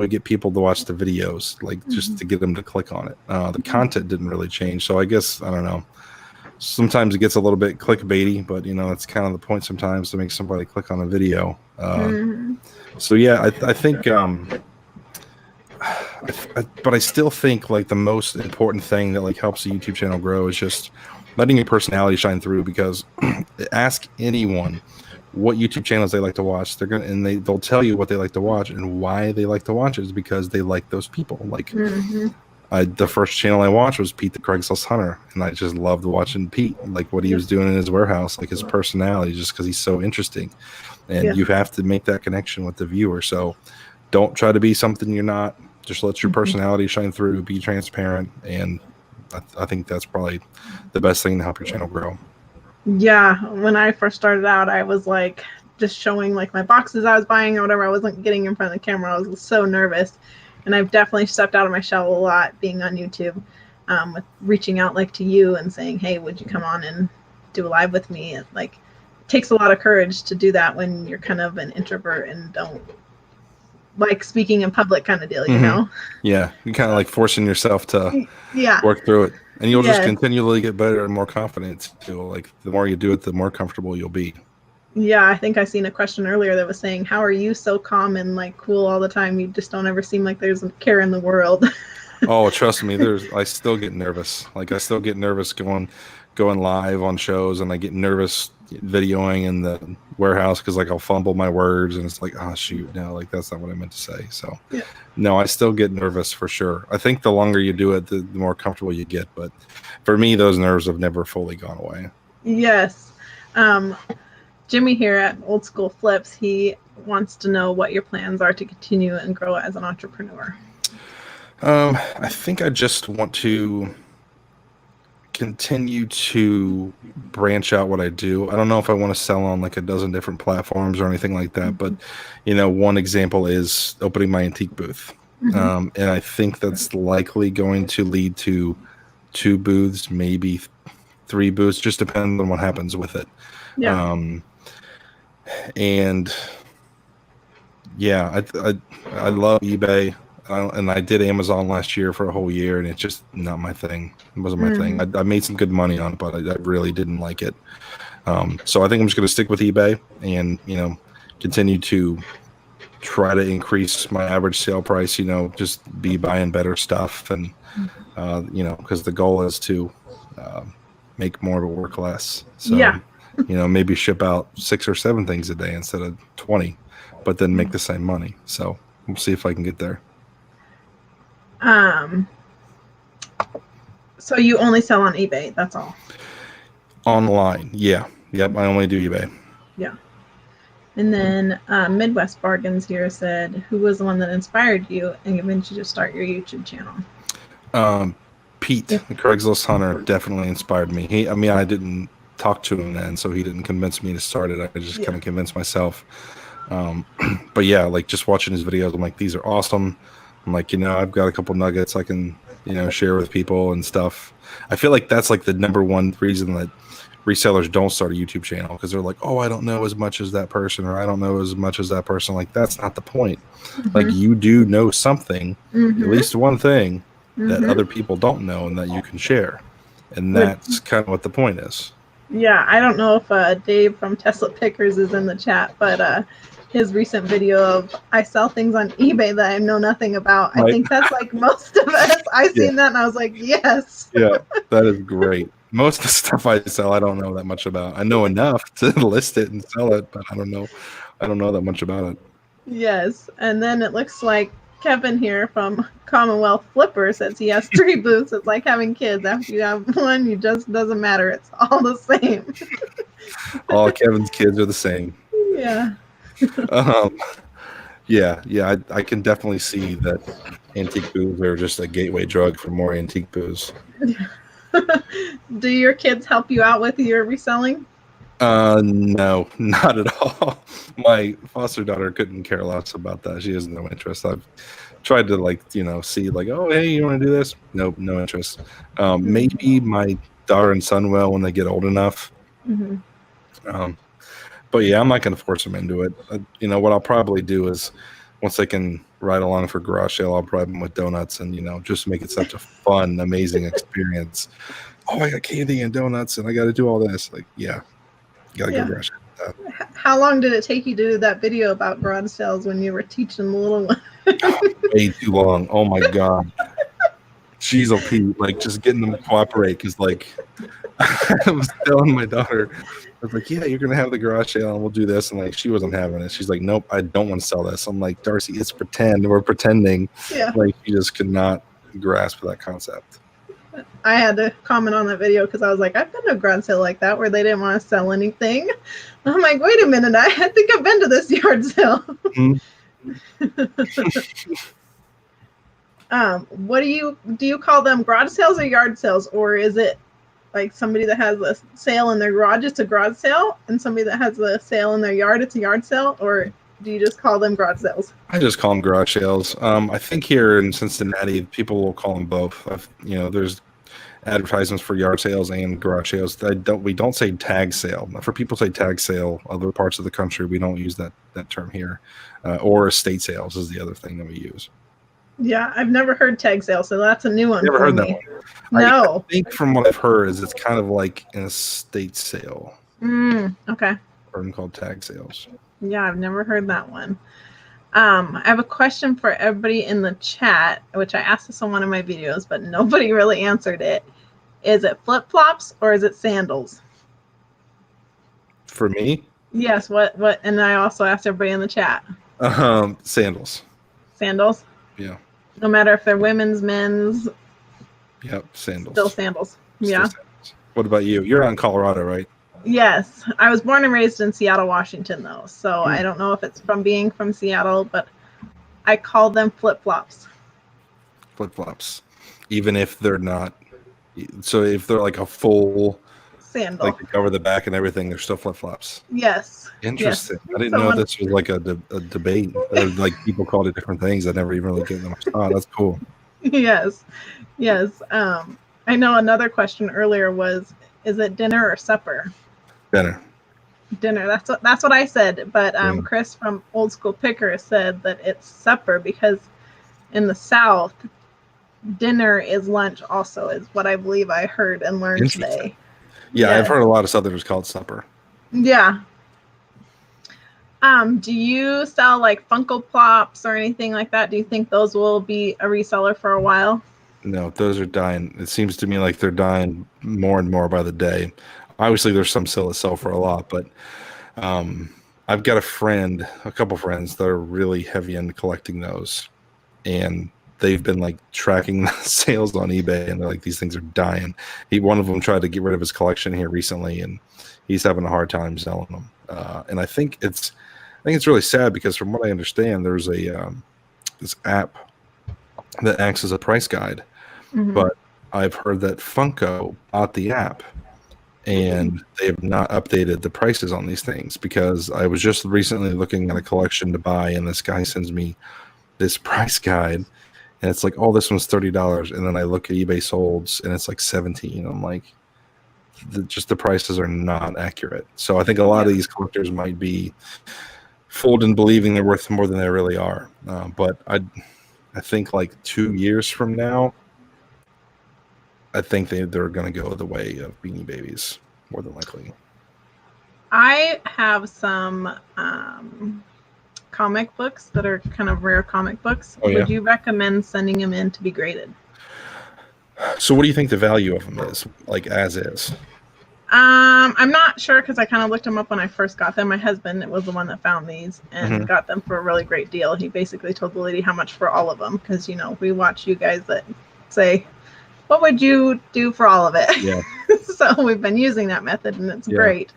get people to watch the videos, like just to get them to click on it? The content didn't really change, so I guess, I don't know. Sometimes it gets a little bit clickbaity, but you know, it's kind of the point sometimes to make somebody click on a video. So yeah, I think, but I still think like the most important thing that like helps the YouTube channel grow is just letting your personality shine through, because ask anyone what YouTube channels they like to watch. They'll tell you what they like to watch, and why they like to watch it is because they like those people. Like the first channel I watched was Pete the Craigslist Hunter, and I just loved watching Pete, like what he was doing in his warehouse, like his personality, just because he's so interesting. And you have to make that connection with the viewer. So don't try to be something you're not. Just let your personality shine through, be transparent, and I think that's probably the best thing to help your channel grow. Yeah, when I first started out, I was like just showing like my boxes I was buying or whatever. I wasn't getting in front of the camera. I was so nervous. And I've definitely stepped out of my shell a lot being on YouTube, with reaching out like to you and saying, hey, would you come on and do a live with me? And like, it takes a lot of courage to do that when you're kind of an introvert and don't like speaking in public kind of deal, you know? Yeah, you're kind of like forcing yourself to work through it. And you'll just continually get better and more confident too. Like the more you do it, the more comfortable you'll be. Yeah, I think I seen a question earlier that was saying, how are you so calm and like cool all the time? You just don't ever seem like there's a care in the world. Oh, trust me, I still get nervous. Like I still get nervous going live on shows, and I get nervous videoing in the warehouse because like I'll fumble my words, and it's like, oh shoot, no, like that's not what I meant to say. So Yeah. no, I still get nervous for sure. I think the longer you do it, the more comfortable you get. But for me, those nerves have never fully gone away. Yes. Jimmy here at Old School Flips, he wants to know what your plans are to continue and grow as an entrepreneur. I think I just want to continue to branch out what I do. I don't know if I want to sell on like a dozen different platforms or anything like that, but one example is opening my antique booth. And I think that's likely going to lead to 2 booths, maybe 3 booths, just depends on what happens with it. Yeah. And yeah, I love eBay. And I did Amazon last year for a whole year, and it's just not my thing. It wasn't my thing. I made some good money on it, but I really didn't like it. So I think I'm just going to stick with eBay and, continue to try to increase my average sale price, just be buying better stuff. And, because the goal is to make more but work less. So, Yeah. Maybe ship out 6 or 7 things a day instead of 20, but then make the same money. So we'll see if I can get there. So you only sell on eBay, that's all? Online, yeah. Yep, I only do eBay. Yeah. And then Midwest Bargains here said, who was the one that inspired you and convinced you to start your YouTube channel? Pete, the Craigslist hunter, definitely inspired me. I didn't talk to him then, so he didn't convince me to start it. I just kind of convinced myself. But yeah, like just watching his videos, I'm like, these are awesome. I'm like, I've got a couple nuggets I can, share with people and stuff. I feel like that's like the number one reason that resellers don't start a YouTube channel, because they're like, oh, I don't know as much as that person, or I don't know as much as that person. Like, that's not the point. Like, you do know something, at least one thing that other people don't know and that you can share. And that's kind of what the point is. Yeah, I don't know if Dave from Tesla Pickers is in the chat, but his recent video of I sell things on eBay that I know nothing about. Right. I think that's like most of us. I seen that and I was like, yes. Yeah, that is great. Most of the stuff I sell, I don't know that much about. I know enough to list it and sell it, but I don't know that much about it. Yes, and then it looks like Kevin here from Commonwealth Flipper says he has 3 booths. It's like having kids. After you have one, you just doesn't matter. It's all the same. All Kevin's kids are the same. Yeah. Yeah. I can definitely see that antique booths are just a gateway drug for more antique booths. Do your kids help you out with your reselling? No, not at all. My foster daughter couldn't care less about that. She has no interest. I've tried to see oh, hey, you want to do this? Nope, no interest. Maybe my daughter and son will when they get old enough. But yeah, I'm not going to force them into it. What I'll probably do is once they can ride along for garage sale, I'll bribe them with donuts and, just make it such a fun, amazing experience. Oh, I got candy and donuts and I got to do all this. Like, yeah, got to go garage sale with that. How long did it take you to do that video about garage sales when you were teaching the little one? Way too long. Oh my God. Jeez, oh Pete, like just getting them to cooperate because I was telling my daughter, I was like, yeah, you're going to have the garage sale and we'll do this. And she wasn't having it. She's like, nope, I don't want to sell this. I'm like, Darcy, it's pretend. We're pretending. Yeah. She just could not grasp that concept. I had to comment on that video because I was like, I've been to a garage sale like that where they didn't want to sell anything. I'm like, wait a minute, I think I've been to this yard sale. What do you call them, garage sales or yard sales, or is it like somebody that has a sale in their garage, it's a garage sale, and somebody that has a sale in their yard, it's a yard sale, or do you just call them garage sales? I just call them garage sales. I think here in Cincinnati, people will call them both. There's advertisements for yard sales and garage sales. We don't say tag sale. For people say tag sale, other parts of the country, we don't use that term here. Or estate sales is the other thing that we use. Yeah, I've never heard tag sale, so that's a new one. Never heard that one. No. I think from what I've heard is it's kind of like an estate sale. Okay. Or called tag sales. Yeah, I've never heard that one. I have a question for everybody in the chat, which I asked this on one of my videos, but nobody really answered it. Is it flip-flops or is it sandals? For me? Yes, what, and I also asked everybody in the chat. Sandals. Sandals? Yeah. No matter if they're women's, men's. Yep, sandals. Still sandals. Still Yeah. sandals. What about you? You're out in Colorado, right? Yes. I was born and raised in Seattle, Washington, though. So I don't know if it's from being from Seattle, but I call them flip-flops. Flip-flops. Even if they're not. So if they're like a full sandal, like they cover the back and everything, they're still flip-flops. Yes. Interesting. Yes. I didn't know this was like a debate. Or like people called it different things. I never even really gave them a thought. That's cool. Yes. Yes. I know another question earlier was, is it dinner or supper? Dinner. Dinner. That's what I said. But Chris from Old School Picker said that it's supper because in the South, dinner is lunch also, is what I believe I heard and learned today. Yeah, yes. I've heard a lot of Southerners call it supper. Yeah. Do you sell like Funko Pops or anything like that? Do you think those will be a reseller for a while? No, those are dying. It seems to me like they're dying more and more by the day. Obviously, there's some still that sell for a lot, but I've got a couple friends that are really heavy into collecting those, and they've been like tracking the sales on eBay, and they're like, these things are dying. One of them tried to get rid of his collection here recently, and he's having a hard time selling them. And I think it's really sad because from what I understand, there's a this app that acts as a price guide, but I've heard that Funko bought the app and they have not updated the prices on these things, because I was just recently looking at a collection to buy, and this guy sends me this price guide, and it's like, oh, this one's $30, and then I look at eBay solds and it's like 17. I'm like, just the prices are not accurate. So I think a lot of these collectors might be fooled in believing they're worth more than they really are. But I think like 2 years from now, I think they're going to go the way of Beanie Babies, more than likely. I have some comic books that are kind of rare comic books. Oh, yeah? Would you recommend sending them in to be graded? So what do you think the value of them is, like as is? I'm not sure, because I kind of looked them up when I first got them. My husband was the one that found these and got them for a really great deal. He basically told the lady how much for all of them, because, you know, we watch you guys that say, what would you do for all of it? Yeah. So we've been using that method, and it's great.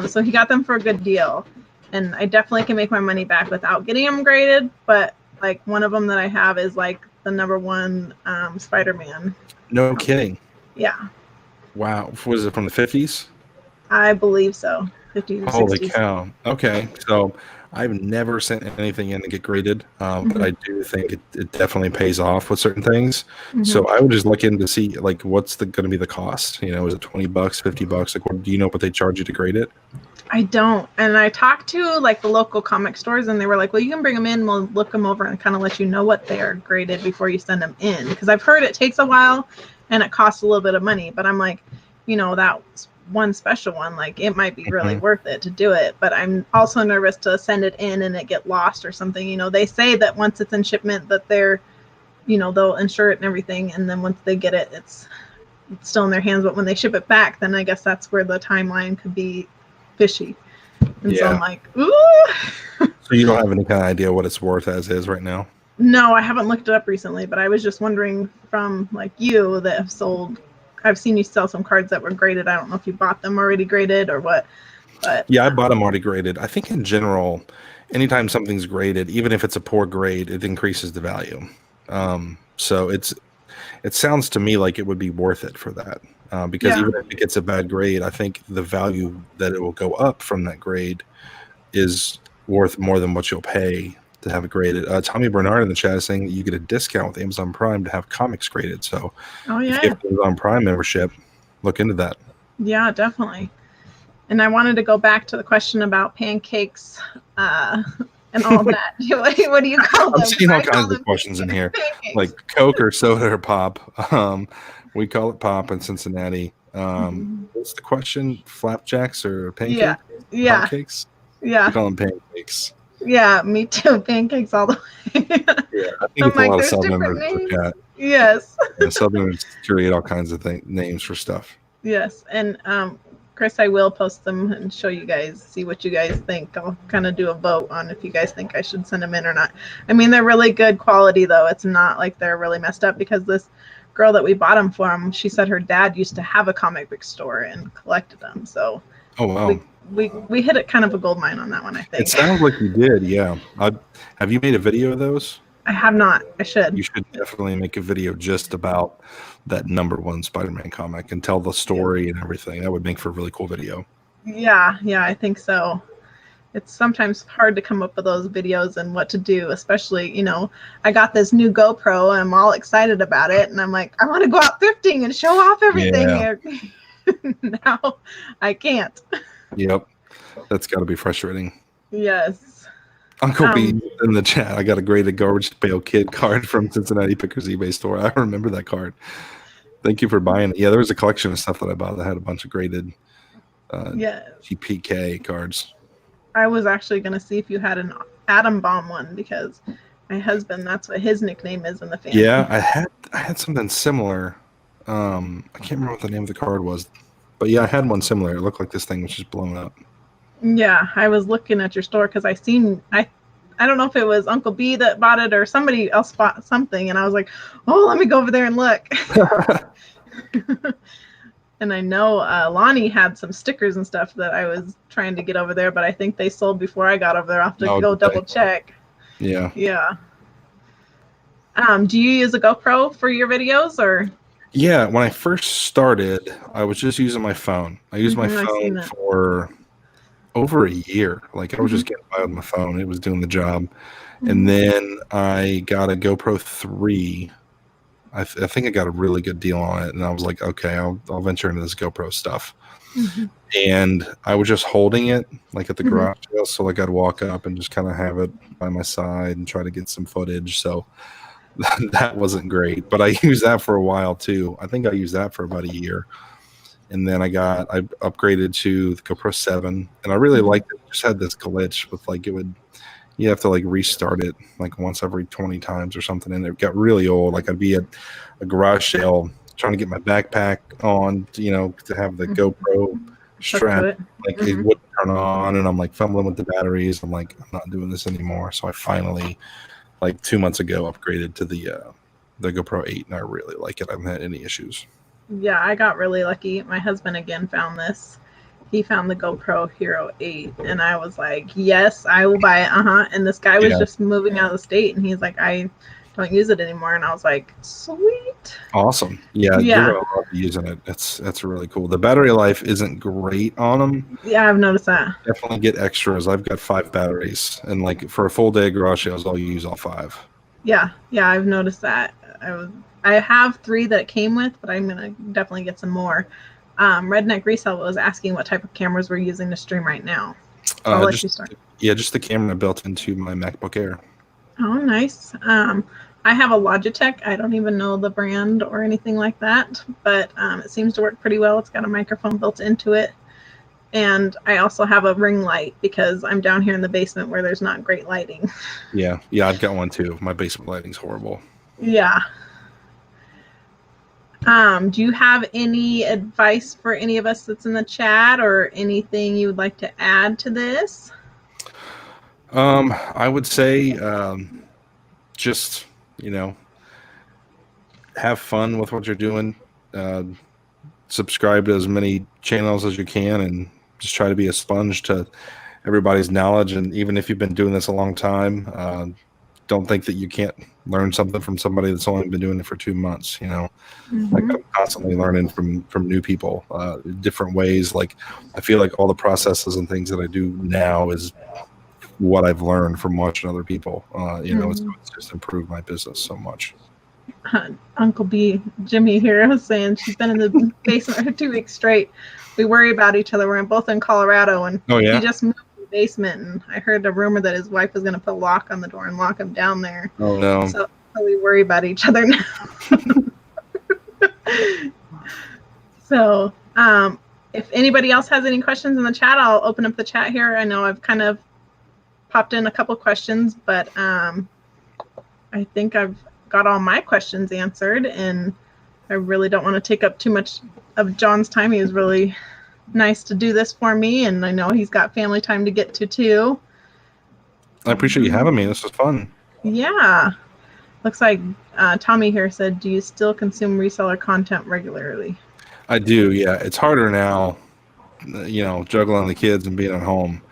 So he got them for a good deal, and I definitely can make my money back without getting them graded. But like one of them that I have is like the #1 Spider-Man. No kidding. Yeah. Wow. Was it from the 50s? I believe so. 50s or 60s. Holy cow. Okay. So I've never sent anything in to get graded, but I do think it definitely pays off with certain things. So I would just look in to see, like, what's going to be the cost? You know, is it $20, $50? Like, do you know what they charge you to grade it? I don't. And I talked to like the local comic stores, and they were like, well, you can bring them in, we'll look them over and kind of let you know what they are graded before you send them in. Because I've heard it takes a while and it costs a little bit of money, but I'm like, you know, that one special one, like it might be really worth it to do it. But I'm also nervous to send it in and it get lost or something. You know, they say that once it's in shipment that they're, you know, they'll insure it and everything. And then once they get it, it's still in their hands. But when they ship it back, then I guess that's where the timeline could be fishy. And so I'm like, ooh. So you don't have any kind of idea what it's worth as is right now? No, I haven't looked it up recently, but I was just wondering from like you that have sold, I've seen you sell some cards that were graded. I don't know if you bought them already graded or what. But yeah, I bought them already graded. I think in general, anytime something's graded, even if it's a poor grade, it increases the value. So it sounds to me like it would be worth it for that. Because even if it gets a bad grade, I think the value that it will go up from that grade is worth more than what you'll pay to have it graded. Tommy Bernard in the chat is saying that you get a discount with Amazon Prime to have comics graded. So if you have Amazon Prime membership, look into that. Yeah, definitely. And I wanted to go back to the question about pancakes and all that. What do you call them? I'm seeing all kinds of questions in here, like Coke or soda or pop. We call it pop in Cincinnati. What's the question? Flapjacks or pancakes? Yeah. Pancakes? Yeah. We call them pancakes. Yeah, me too. Pancakes all the way. Yeah, I think I'm it's a like, lot of there's different Southerners in names. the chat. Yes. Yeah, Southerners create all kinds of names for stuff. Yes. And Chris, I will post them and show you guys, see what you guys think. I'll kind of do a vote on if you guys think I should send them in or not. I mean, they're really good quality, though. It's not like they're really messed up, because this girl that we bought them from, she said her dad used to have a comic book store and collected them. So Oh wow. we hit it kind of a gold mine on that one, I It think. sounds like you did, yeah. Have you made a video of those? I have not. I should. You should definitely make a video just about that #1 Spider-Man comic and tell the story and everything. That would make for a really cool video. Yeah, I think so. It's sometimes hard to come up with those videos and what to do, especially, I got this new GoPro and I'm all excited about it. And I'm like, I want to go out thrifting and show off everything here. Now I can't. Yep. That's got to be frustrating. Yes. Uncle B in the chat. I got a graded garbage pail kid card from Cincinnati Pickers eBay store. I remember that card. Thank you for buying it. Yeah, there was a collection of stuff that I bought that had a bunch of graded GPK cards. I was actually going to see if you had an Atom Bomb one, because my husband, that's what his nickname is in the family. Yeah, I had something similar. I can't remember what the name of the card was, but yeah, I had one similar. It looked like this thing was just blown up. Yeah, I was looking at your store because I don't know if it was Uncle B that bought it or somebody else bought something, and I was like, oh, let me go over there and look. And I know Lonnie had some stickers and stuff that I was trying to get over there, but I think they sold before I got over there. I'll have to go double check. Yeah. Yeah. Do you use a GoPro for your videos, or? Yeah, when I first started, I was just using my phone. I used my phone for over a year. Like I was just getting by with my phone. It was doing the job. And then I got a GoPro 3. I think I got a really good deal on it, and I was like, okay, I'll venture into this GoPro stuff. And I was just holding it like at the garage sale, so like I'd walk up and just kind of have it by my side and try to get some footage. So that wasn't great, but I used that for a while too. I think I used that for about a year, and then I upgraded to the GoPro 7, and I really liked it. It just had this glitch with like you have to like restart it like once every 20 times or something, and it got really old. Like I'd be at a garage sale trying to get my backpack on, to have the GoPro strap, like it wouldn't turn on, and I'm like fumbling with the batteries. I'm like, I'm not doing this anymore. So I finally, like 2 months ago, upgraded to the GoPro 8, and I really like it. I haven't had any issues. Yeah, I got really lucky. My husband again found this. He found the GoPro Hero 8, and I was like, yes, I will buy it. And this guy was just moving out of the state, and he's like, I don't use it anymore. And I was like, sweet. Awesome. Yeah. You're gonna love using it. That's really cool. The battery life isn't great on them. Yeah, I've noticed that. Definitely get extras. I've got 5 batteries, and like for a full day garage sales, I'll use all 5. Yeah, I've noticed that. I have 3 that it came with, but I'm gonna definitely get some more. Redneck Resale was asking what type of cameras we're using to stream right now. I'll let you start. Yeah, just the camera built into my MacBook Air. Oh, nice. I have a Logitech. I don't even know the brand or anything like that, but it seems to work pretty well. It's got a microphone built into it. And I also have a ring light because I'm down here in the basement where there's not great lighting. Yeah, I've got one too. My basement lighting's horrible. Yeah. Do you have any advice for any of us that's in the chat, or anything you would like to add to this? I would say just, have fun with what you're doing. Subscribe to as many channels as you can, and just try to be a sponge to everybody's knowledge. And even if you've been doing this a long time, don't think that you can't learn something from somebody that's only been doing it for 2 months. Like I'm constantly learning from new people, different ways. Like I feel like all the processes and things that I do now is what I've learned from watching other people. It's just improved my business so much. Uncle B, Jimmy here, was saying she's been in the basement for 2 weeks straight. We worry about each other. We're both in Colorado, and he just moved to the basement, and I heard a rumor that his wife was going to put a lock on the door and lock him down there. Oh no! So we worry about each other now. So if anybody else has any questions in the chat, I'll open up the chat here. I know I've kind of popped in a couple questions, but I think I've got all my questions answered, and I really don't want to take up too much of John's time. He was really nice to do this for me, and I know he's got family time to get to too. I appreciate you having me. This was fun. Yeah. Looks like Tommy here said, do you still consume reseller content regularly? I do, yeah. It's harder now, juggling the kids and being at home.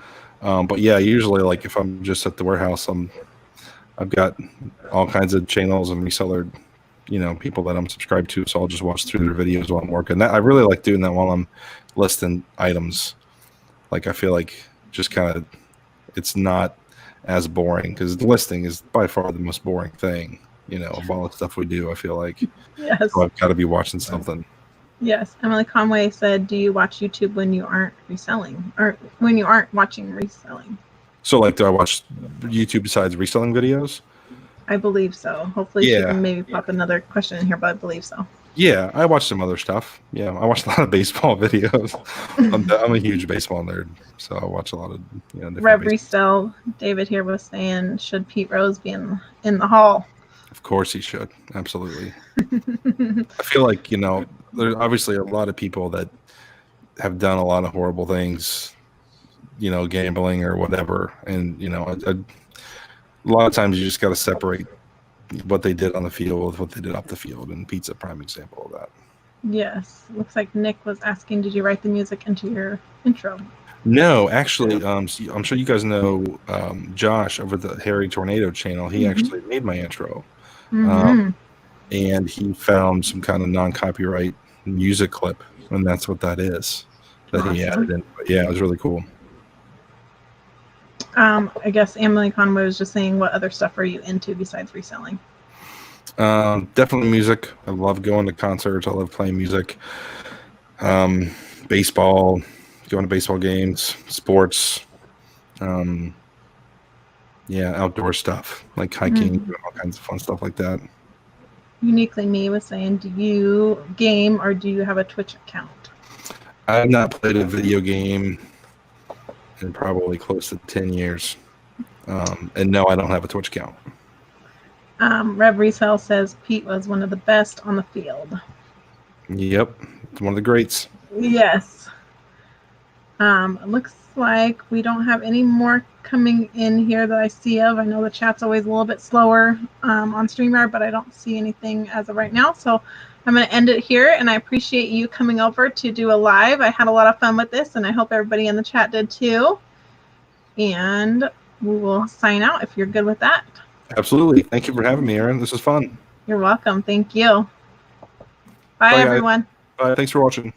But yeah, usually like if I'm just at the warehouse, I've got all kinds of channels and reseller, people that I'm subscribed to. So I'll just watch through their videos while I'm working. I really like doing that while I'm listing items. Like I feel like just kind of, it's not as boring because the listing is by far the most boring thing, of all the stuff we do. I feel like Yes. So I've got to be watching something. Yes. Emily Conway said, do you watch YouTube when you aren't reselling or when you aren't watching reselling? So like, do I watch YouTube besides reselling videos? I believe so. Hopefully she can maybe pop another question in here, but I believe so. Yeah, I watch some other stuff. Yeah, I watch a lot of baseball videos. I'm a huge baseball nerd, so I watch a lot of different Rev Resell, David here was saying, should Pete Rose be in the hall? Of course he should. Absolutely. I feel like, there's obviously a lot of people that have done a lot of horrible things, gambling or whatever. And, a lot of times you just got to separate what they did on the field with what they did off the field. And Pete's a prime example of that. Yes. Looks like Nick was asking, did you write the music into your intro? No, actually, I'm sure you guys know Josh over the Harry Tornado channel. He actually made my intro. And he found some kind of non-copyright music clip, and that's what that is that he added in. But yeah, it was really cool. I guess Emily Conway was just saying, what other stuff are you into besides reselling? Definitely music. I love going to concerts. I love playing music. Baseball, going to baseball games, sports. Outdoor stuff like hiking, all kinds of fun stuff like that. Uniquely Me was saying, do you game or do you have a Twitch account? I've not played a video game in probably close to 10 years. And no, I don't have a Twitch account. Rev Resell says Pete was one of the best on the field. Yep. It's one of the greats. Yes. It looks like we don't have any more coming in here that I see of. I know the chat's always a little bit slower on StreamYard, but I don't see anything as of right now. So I'm going to end it here, and I appreciate you coming over to do a live. I had a lot of fun with this, and I hope everybody in the chat did too. And we will sign out if you're good with that. Absolutely. Thank you for having me, Erin. This is fun. You're welcome. Thank you. Bye everyone. Bye. Thanks for watching.